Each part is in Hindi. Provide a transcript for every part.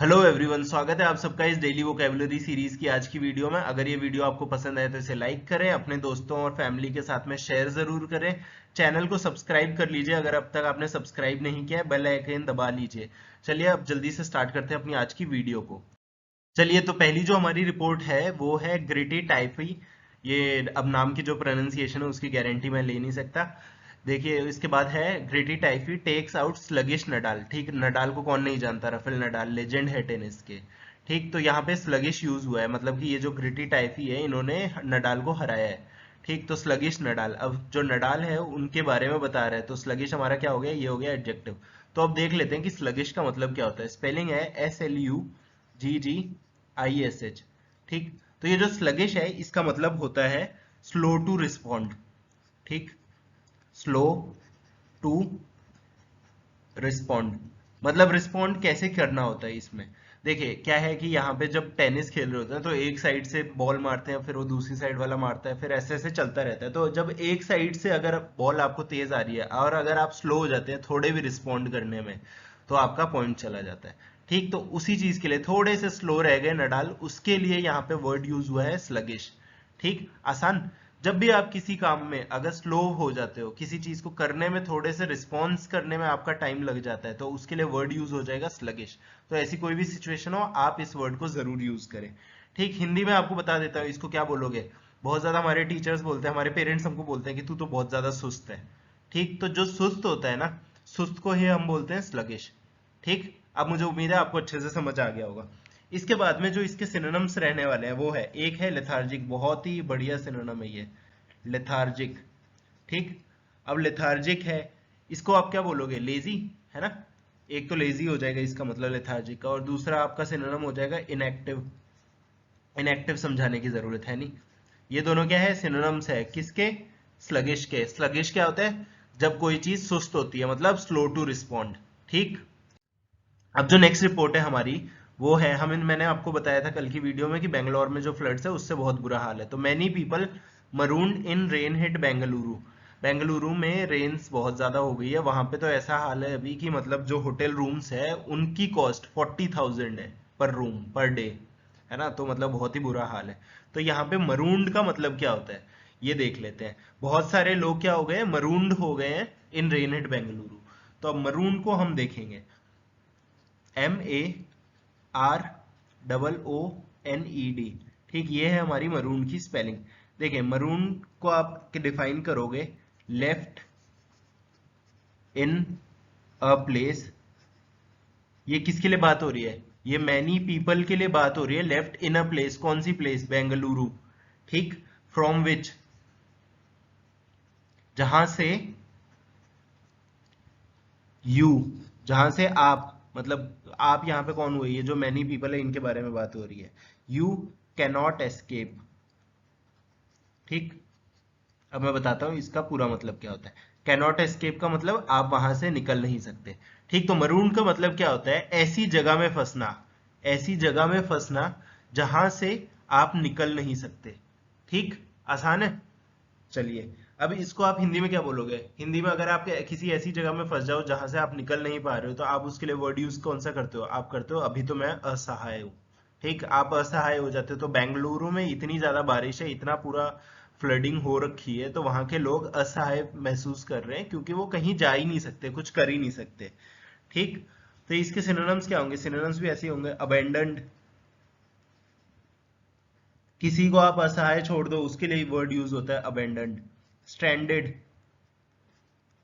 हेलो एवरीवन, स्वागत है आप सबका इस डेली वोकैबुलरी सीरीज की आज की वीडियो में। अगर ये वीडियो आपको पसंद आए तो इसे लाइक करें, अपने दोस्तों और फैमिली के साथ में शेयर जरूर करें। चैनल को सब्सक्राइब कर लीजिए अगर अब तक आपने सब्सक्राइब नहीं किया है, बेल आइकन दबा लीजिए। चलिए अब जल्दी से स्टार्ट करते हैं अपनी आज की वीडियो को। चलिए, तो पहली जो हमारी रिपोर्ट है वो है ग्रिटी टाइफी। ये अब नाम की जो प्रोनाउंसिएशन है उसकी गारंटी मैं ले नहीं सकता। देखिए, इसके बाद है gritty Tiafoe takes out sluggish Nadal. ठीक, नडाल को कौन नहीं जानता, राफेल नडाल लेजेंड है टेनिस के। ठीक, तो यहाँ पे स्लगिश यूज हुआ है, मतलब कि ये जो ग्रिटी टाइफी है इन्होंने नडाल को हराया है। ठीक, तो स्लगिश नडाल, अब जो नडाल है उनके बारे में बता रहा है, तो स्लगिश हमारा क्या हो गया, ये हो गया एडजेक्टिव। तो अब देख लेते हैं कि स्लगिश का मतलब क्या होता है। स्पेलिंग है SLUGGISH। ठीक, तो ये जो स्लगिश है इसका मतलब होता है स्लो टू रिस्पॉन्ड। ठीक, स्लो टू रिस्पॉन्ड, मतलब रिस्पॉन्ड कैसे करना होता है इसमें। देखिए क्या है कि यहाँ पे जब टेनिस खेल रहे होते हैं तो एक साइड से बॉल मारते हैं, फिर वो दूसरी साइड वाला मारता है, फिर ऐसे ऐसे चलता रहता है। तो जब एक साइड से अगर बॉल आपको तेज आ रही है और अगर आप स्लो हो जाते हैं थोड़े भी रिस्पॉन्ड करने में, तो आपका पॉइंट चला जाता है। ठीक, तो उसी चीज के लिए थोड़े से स्लो रह गए नडाल, उसके लिए यहाँ पे वर्ड यूज हुआ है स्लगिश। ठीक, आसान। जब भी आप किसी काम में अगर स्लो हो जाते हो, किसी चीज को करने में थोड़े से रिस्पॉन्स करने में आपका टाइम लग जाता है, तो उसके लिए वर्ड यूज हो जाएगा स्लगिश। तो ऐसी कोई भी सिचुएशन हो आप इस वर्ड को जरूर यूज करें। ठीक, हिंदी में आपको बता देता हूँ इसको क्या बोलोगे। बहुत ज्यादा हमारे टीचर्स बोलते हैं, हमारे पेरेंट्स हमको बोलते हैं कि तू तो बहुत ज्यादा सुस्त है। ठीक, तो जो सुस्त होता है ना, सुस्त को ही हम बोलते हैं स्लगिश। ठीक, अब मुझे उम्मीद है आपको अच्छे से समझ आ गया होगा। इसके बाद में जो इसके सिनोनिम्स रहने वाले हैं वो है, एक है लेथार्जिक, बहुत ही बढ़िया सिनोनिम है ये, लेथार्जिक। ठीक, अब लेथार्जिक है, इसको आप क्या बोलोगे, लेजी, है ना। एक तो लेजी हो जाएगा इसका मतलब लेथार्जिक का, और दूसरा आपका सिनोनिम हो जाएगा इनएक्टिव। इनएक्टिव समझाने की जरूरत है नहीं। ये दोनों क्या है, सिनोनिम्स है किसके, स्लगिश के। स्लगिश क्या होता है, जब कोई चीज सुस्त होती है, मतलब स्लो टू रिस्पॉन्ड। ठीक, अब जो नेक्स्ट रिपोर्ट है हमारी वो है, मैंने आपको बताया था कल की वीडियो में कि बेंगलोर में जो फ्लड्स है उससे बहुत बुरा हाल है। तो मैनी पीपल मरून्ड इन रेन हिट बेंगलुरु। बेंगलुरु में रेन्स बहुत ज्यादा हो गई है, वहां पे तो ऐसा हाल है अभी कि मतलब जो होटल रूम्स है उनकी कॉस्ट 40,000 है पर रूम पर डे, है ना। तो मतलब बहुत ही बुरा हाल है। तो यहाँ पे मरून्ड का मतलब क्या होता है ये देख लेते हैं। बहुत सारे लोग क्या हो गए, मरून्ड हो गए हैं इन रेन हिट बेंगलुरु। तो अब मरून को हम देखेंगे, MAROONED। ठीक, ये है हमारी मरून की स्पेलिंग। देखिए मरून को आप डिफाइन करोगे, लेफ्ट इन अ प्लेस। ये किसके लिए बात हो रही है, ये मैनी पीपल के लिए बात हो रही है। लेफ्ट इन अ प्लेस, कौन सी प्लेस, बेंगलुरु। ठीक, फ्रॉम विच, जहां से, यू, जहां से आप, मतलब आप यहाँ पे कौन हुए, ये जो मैनी पीपल है इनके बारे में बात हो रही है। You cannot escape. ठीक, अब मैं बताता हूँ इसका पूरा मतलब क्या होता है। कैनॉट एस्केप का मतलब आप वहां से निकल नहीं सकते। ठीक, तो मरून का मतलब क्या होता है, ऐसी जगह में फंसना, ऐसी जगह में फंसना जहां से आप निकल नहीं सकते। ठीक, आसान है। चलिए, अब इसको आप हिंदी में क्या बोलोगे। हिंदी में अगर आप किसी ऐसी जगह में फंस जाओ जहां से आप निकल नहीं पा रहे हो, तो आप उसके लिए वर्ड यूज कौन सा करते हो, आप करते हो अभी तो मैं असहाय हूँ। ठीक, आप असहाय हो जाते हो। तो बेंगलुरु में इतनी ज्यादा बारिश है, इतना पूरा फ्लडिंग हो रखी है, तो वहां के लोग असहाय महसूस कर रहे हैं क्योंकि वो कहीं जा ही नहीं सकते, कुछ कर ही नहीं सकते। ठीक, तो इसके सिनोनिम्स क्या होंगे, सिनोनिम्स भी ऐसे होंगे, अबेंडन्ड, किसी को आप असहाय छोड़ दो उसके लिए वर्ड यूज होता है अबेंडन्ड। स्ट्रैंडेड,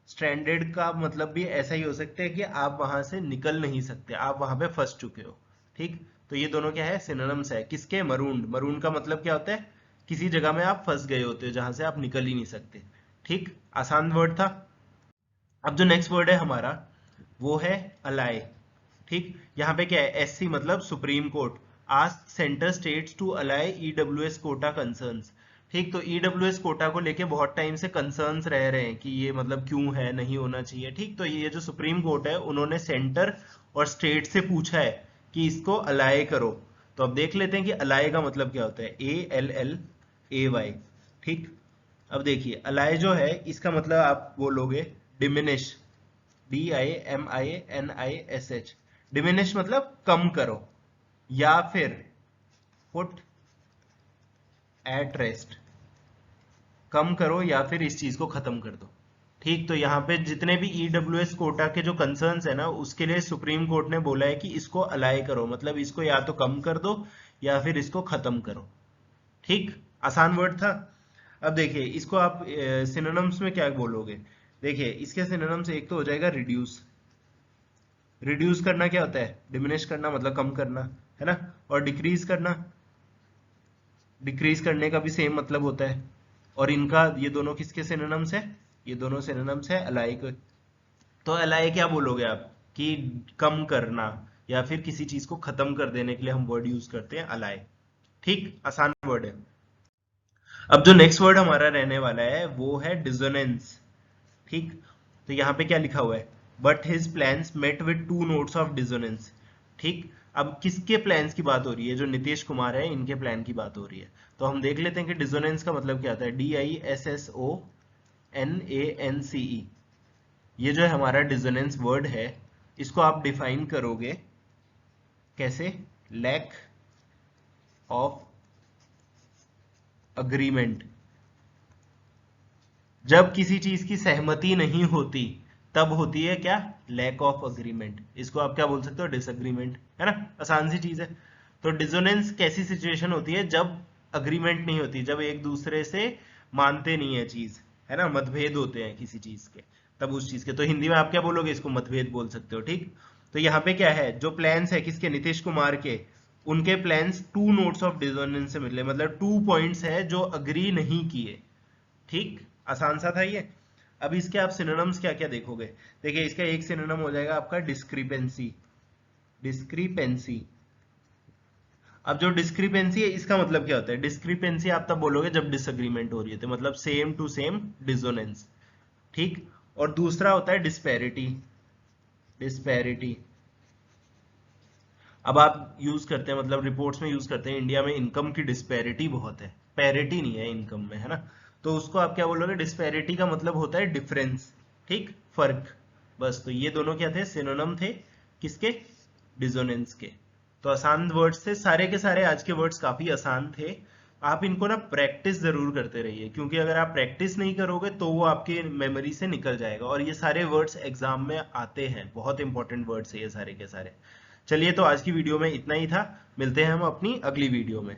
स्ट्रैंडेड का मतलब भी ऐसा ही हो सकता है कि आप वहां से निकल नहीं सकते, आप वहां पे फंस चुके हो। ठीक, तो ये दोनों क्या है, सिनोनिम्स है किसके, मरून। मरून का मतलब क्या होता है, किसी जगह में आप फंस गए होते हो जहां से आप निकल ही नहीं सकते। ठीक, आसान वर्ड था। अब जो नेक्स्ट वर्ड है हमारा वो है अलाय। ठीक, यहाँ पे क्या है, SC मतलब supreme court, ask centre states to allay EWS quota concerns. ठीक, तो EWS कोटा को लेके बहुत टाइम से कंसर्न्स रह रहे हैं कि ये मतलब क्यों है, नहीं होना चाहिए। ठीक, तो ये जो सुप्रीम कोर्ट है उन्होंने सेंटर और स्टेट से पूछा है कि इसको अलाय करो। तो अब देख लेते हैं कि अलाय का मतलब क्या होता है, ALLAY। ठीक, अब देखिए अलाय जो है इसका मतलब आप बोलोगे डिमिनिश, DIMINISH। डिमिनिश मतलब कम करो, या फिर पुट एट रेस्ट, कम करो या फिर इस चीज को खत्म कर दो। ठीक, तो यहाँ पे जितने भी ईडब्ल्यूएस कोटा के जो कंसर्न्स है ना, उसके लिए सुप्रीम कोर्ट ने बोला है कि इसको अलाइ करो, मतलब इसको या तो कम कर दो या फिर इसको खत्म करो। ठीक, आसान वर्ड था। अब देखिए इसको आप सिनोनिम्स में क्या बोलोगे। देखिए इसके सिनोनिम्स एक तो हो जाएगा रिड्यूस। रिड्यूस करना क्या होता है, डिमिनिश करना मतलब कम करना, है ना। और डिक्रीज करना, डिक्रीज करने का भी सेम मतलब होता है। और इनका ये दोनों किसके सिनोनिम्स है, ये दोनों सिनोनिम्स है अलाइ के। तो अलाइ क्या बोलोगे आप कि कम करना या फिर किसी चीज को खत्म कर देने के लिए हम वर्ड यूज करते हैं अलाइ। ठीक, आसान वर्ड है। अब जो नेक्स्ट वर्ड हमारा रहने वाला है वो है डिसोनेंस। ठीक, तो यहाँ पे क्या लिखा हुआ है, but his plans met with 2 notes of dissonance. ठीक, अब किसके प्लान्स की बात हो रही है, जो नीतीश कुमार है इनके प्लान की बात हो रही है। तो हम देख लेते हैं कि डिसोनेंस का मतलब क्या होता है। DISSONANCE, ये जो है हमारा डिसोनेंस वर्ड है, इसको आप डिफाइन करोगे कैसे, लैक ऑफ अग्रीमेंट। जब किसी चीज की सहमति नहीं होती तब होती है क्या, लैक ऑफ अग्रीमेंट। इसको आप क्या बोल सकते हो, डिसएग्रीमेंट, है ना, आसान सी चीज है। तो डिसोनेंस कैसी सिचुएशन होती है, जब अग्रीमेंट नहीं होती, जब एक दूसरे से मानते नहीं है चीज, है ना, मतभेद होते हैं किसी चीज के, तब उस चीज के। तो हिंदी में आप क्या बोलोगे, इसको मतभेद बोल सकते हो। ठीक, तो यहाँ पे क्या है, जो प्लान्स है किसके, नीतीश कुमार के, उनके प्लान्स 2 नोट्स ऑफ डिसोनेंस से मिले, मतलब 2 पॉइंट्स है जो अग्री नहीं किए। ठीक, आसान सा था ये। अब इसके आप सिनोनिम्स क्या क्या देखोगे। देखिए इसका एक सिनोनिम हो जाएगा आपका डिस्क्रिपेंसी। डिस्क्रिपेंसी, अब जो डिस्क्रिपेंसी है इसका मतलब क्या होता है, डिस्क्रिपेंसी आप तब बोलोगे जब डिसएग्रीमेंट हो रही है, तो मतलब सेम टू सेम डिसोनेंस। ठीक, और दूसरा होता है डिस्पैरिटी। डिस्पैरिटी, अब आप यूज करते हैं, मतलब रिपोर्ट्स में यूज करते हैं, इंडिया में इनकम की डिस्पैरिटी बहुत है, पैरिटी नहीं है इनकम में, है ना। तो उसको आप क्या बोलोगे, डिस्पैरिटी का मतलब होता है डिफरेंस। ठीक, फर्क। बस, तो ये दोनों क्या थे, सिनोनिम थे किसके, डिसोनेंस के। तो आसान वर्ड्स थे सारे के सारे, आज के वर्ड्स काफी आसान थे। आप इनको ना प्रैक्टिस जरूर करते रहिए, क्योंकि अगर आप प्रैक्टिस नहीं करोगे तो वो आपके मेमोरी से निकल जाएगा। और ये सारे वर्ड्स एग्जाम में आते हैं, बहुत इंपॉर्टेंट वर्ड्स है ये सारे के सारे। चलिए, तो आज की वीडियो में इतना ही था, मिलते हैं हम अपनी अगली वीडियो में।